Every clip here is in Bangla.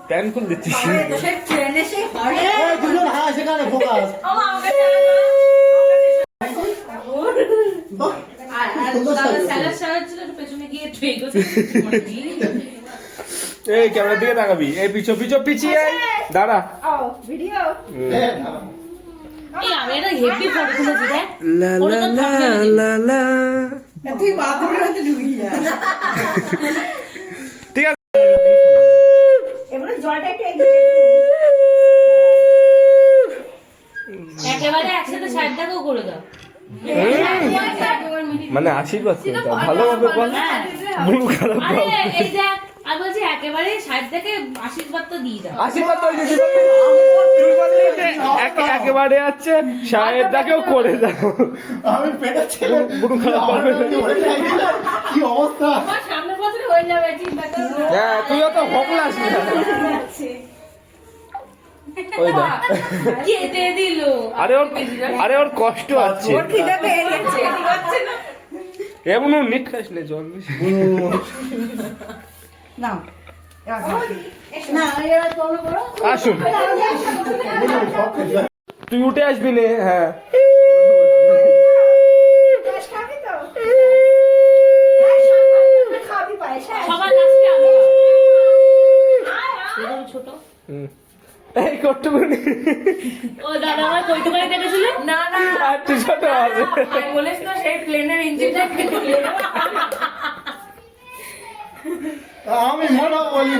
প্যান খুল দিচ্ছিস এই ক্যামেরার দিকে তাকাবি। এই পিছো পিছো পিছিয়ে দাঁড়া। ঠিক আছে একেবারে একসাথে সাইডটাকেও করে দাও। মানে আশীর্বাদ ভালোভাবে বল। মন খারাপ এই যে আমি বলছি একেবারে সাইড থেকে আশীর্বাদ তো দিয়ে দাও। আশীর্বাদ তো একেবারে আছে সাহেবটাকেও করে দাও। আমি পেটে ছেলে মন খারাপ করবে কি অবস্থা। আমার সামনের বছরে হয়ে যাবে চিন্তা করো। হ্যাঁ তুইও তো হকলাস না। ওই দা কেটে দিল। আরে ওর কষ্ট আছে। ওর খিদে পেয়ে গেছে। হচ্ছে না। এমন নিট খাস না জল না আসুন তুই উঠে আসবি নে। হ্যাঁ সবার লাস্টে আমি ছোট। এই কট্টুকুনি ও দাদা আমার কইটুকানি কেটেছিল না না আর তুই ছোট আছে বলিস না সেই প্লেনের ইঞ্জিনটা আমি মনে বলি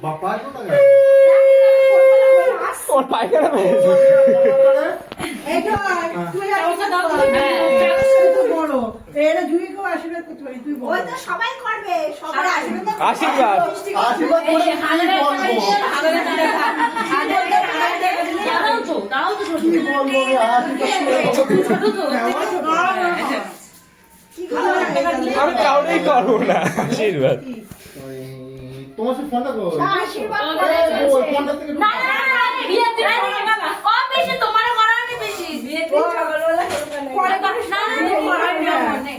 বাপা ওর পায়খানা পেয়েছে। সবাই করবে সবাই আশীর্বাদ আশীর্বাদ করে কি বলবো কি বলবো আমি কাউরেই করবো না আশীর্বাদ। তোমার সাথে ফোনটা করো আশীর্বাদ ওই ফোনটা থেকে না না না বিয়ে দিন ও বেশি তোমার করানি বেশি বিয়ে দিন সকালবেলা পরে করিস না করানি মনে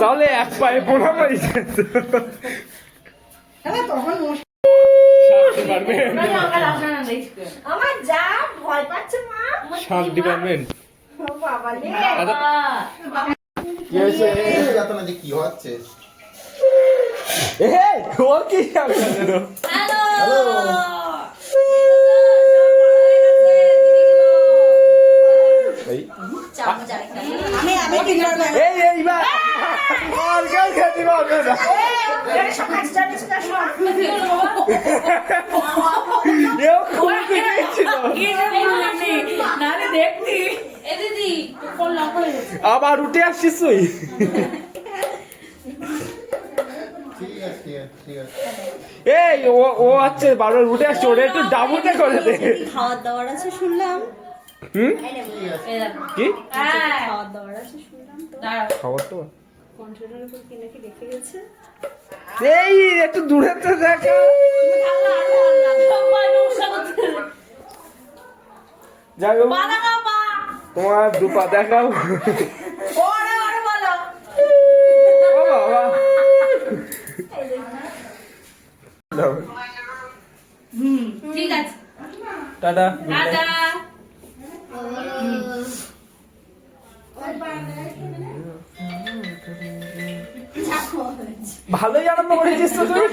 তাহলে এক পায়ে পোড়া মারি আমার যা ভয় পাচ্ছে মা শান্তি ডিপার্টমেন্ট বাবা রে কি হয়েছে কি হচ্ছে ওর কি হ্যালো আবার উঠে আসছিস তুই। এই ও আছে বারবার উঠে আসছে ওটা একটু ডাবুতে করে দে। খাওয়ার দাওয়ার আছে শুনলাম কি খাওয়ার দাওয়ার আছে শুনলাম খবর তো কন্ট্রোলের উপর কি নাকি রেখে গেছে এই একটু দূরে তো দেখা যাই হোক তোমার দুপা দেখাও। ও বাবা ঠিক আছে টাটা টাটা ভালোই আরম্ভ করেছিস তো তুই।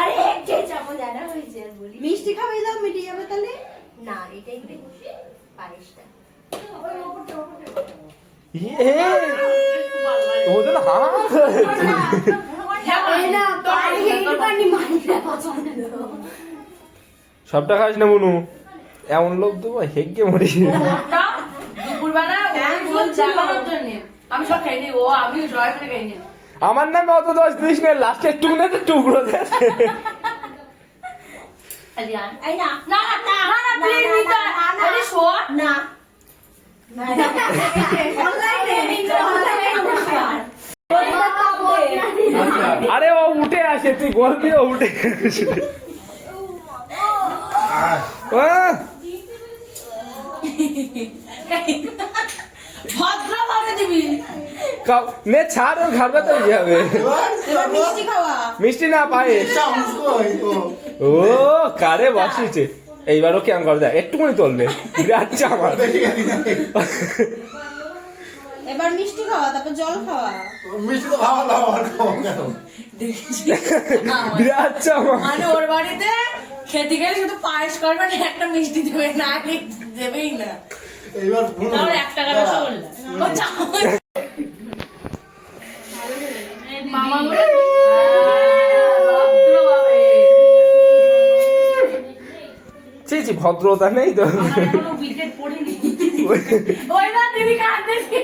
আরে একটু চামচ জানা হয়েছে আর বলি মিষ্টি খাওয়াই দাও মিটে যাবে তাহলে না এটাই একটু পায়েসটা ওদের হাত সবটা খাস না মনু এমন লোক দেবো হেগে মরি। আমি সব খাইনি ও আমি জয় করে খাইনি আমার নামে অত দোষ দিস না লাস্টে টুকরো টুকরো দিয়েছে। না না না না প্লিজ নিতে আরে শোন না আরে ও উঠে আসে, তুই বলবি ও উঠে আসে। আহ! ভদ্রভাবে দিবি। নে ছাড়, ওর ঘাড় ব্যথা হয়ে যাবে। এবার মিষ্টি খাওয়া। মিষ্টি না পায়ে। ও কারে বসিয়েছে, এইবারও কেমন করে যায়, একটুখানি তুলবে, বিরাট চামা। এবার মিষ্টি খাওয়া, তারপর জল খাওয়া। মিষ্টি তো খাওয়া দাওয়া খাওয়া কেন? বিরাট চামা। মানে ওর বাড়িতে খেতে গেলে শুধু পায়েস করবে না, একটা মিষ্টি দেবে না, দেবেই না। এইবার তাহলে 1 টাকা রসগোল্লা। ও চামচ। মামা বলে ভদ্রভাবে। ছি ছি, ভদ্রতা নেই তো। আমার এখনো উইকেট পড়েনি। ওইবার দিদি কাঁদতেছে।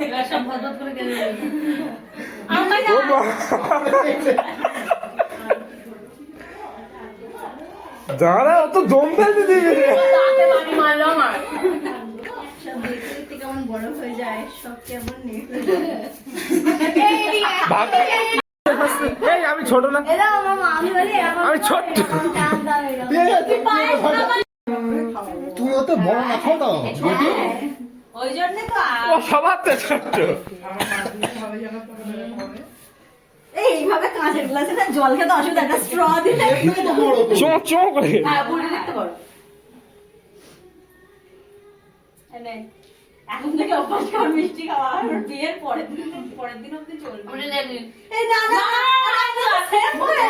এবার সব ভদ্র করে কেঁদে দেবে। আমার ও মা। দাঁড়া, ও তো দম ফেলতে দিবি। দাঁতে বাড়ি মারলো আমার। সব দেখতে দেখতে কেমন বড় হয়ে যায়, সব কেমন নেই। ভাগ। এই আমি ছোট না, এরা আমার মামি বলে আমি ছোট্ট। তুই অত বড় না, খাও দাও। ওই জন্য তো ও সবার তো ছোট্ট। এইভাবে কাঁচের গ্লাসে না জল খেতে অসুবিধা, একটা স্ট্র দিলে চোখ চোখ করে। হ্যাঁ বুড়ি দেখতে পারো। এনে এখন থেকে অভ্যাস কর মিষ্টি খাওয়া, আর বিয়ের পরের দিন অবধি চলবে। আমরা জানি। এই না না সেভ হয়ে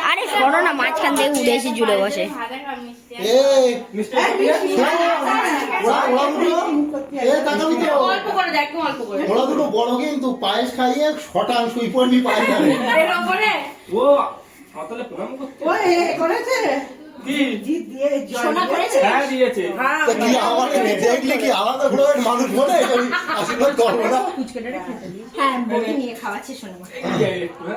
আরে শোনো না, মাঝখান থেকে উড়ে এসে জুড়ে বসে। এই ওরা দুটো তাকাবি তো, অল্প করে দেখ, একদম অল্প করে। ওরা দুটো বড় কিন্তু পায়েস খাইয়ে শটাংশই পড়বি পায়ে যাবে। এরকম করে ও হাতলে প্রণাম করতে। কি সোনা করেছে। হ্যাঁ দিয়েছে। তা কি আমাকে দেখলে কি আলাদা গ্রহের মানুষ বলে আমি আশীর্বাদ করবো না? হ্যাঁ বলে নিয়ে খাওয়াচ্ছে শোনো মা।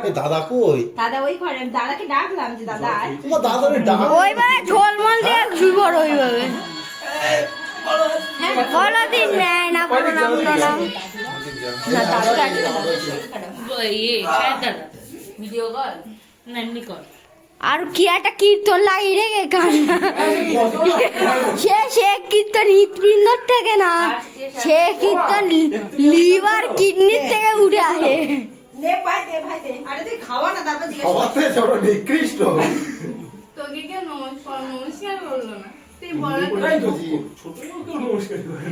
এ দাদা কই? দাদা ওই ঘরে, দাদাকে ডাকলাম যে দাদা আয়। তোমার দাদারে ডাক। ওইভাবে ঝোলমল দিয়ে শুইবর ওইভাবে। বলো দিন নেয় না, প্রণাম প্রণাম। না দাদা ভিডিও কল না এমনি কর। আর কি একটা কীর্তন লাগিয়ে রেখে কান সে কীর্তন হৃৎপিণ্ডর থেকে না, সে কীর্তন লিভার কিডনির থেকে উঠে আসে। নে পাই দে ভাই দে। আরে তুই খাওয়া না, তারপর জিজ্ঞেস সবার থেকে ছোট নিকৃষ্ট। তোকে কেউ নমস্কার করলো না, তুই বল। ওটাই তো ছোট কেউ নমস্কার করে।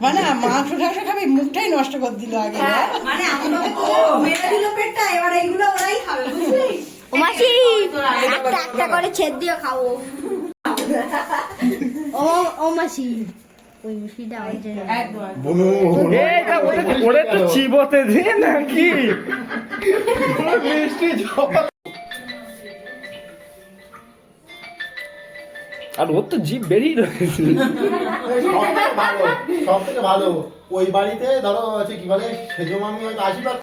মানে মাংস টাংস খাবি, মুখটাই নষ্ট করে দিল আগে। মানে আমাকে তো মেরে দিল পেটটা, এবার এইগুলো ওরাই খাবে বুঝলি। ও মাসি, একটা একটা করে ছেদ দিয়ে খাবো। ও মাসি, ওই মুসিটা ওই যে বুনু এইটা ওরে তো চিবোতে দে নাকি। মিষ্টি জবা। আর ওর তো জিভ বেরিয়ে রয়েছে। সব থেকে ভালো ওই বাড়িতে ধরো হচ্ছে কি বলে সেজো মামি হয়তো আশীর্বাদ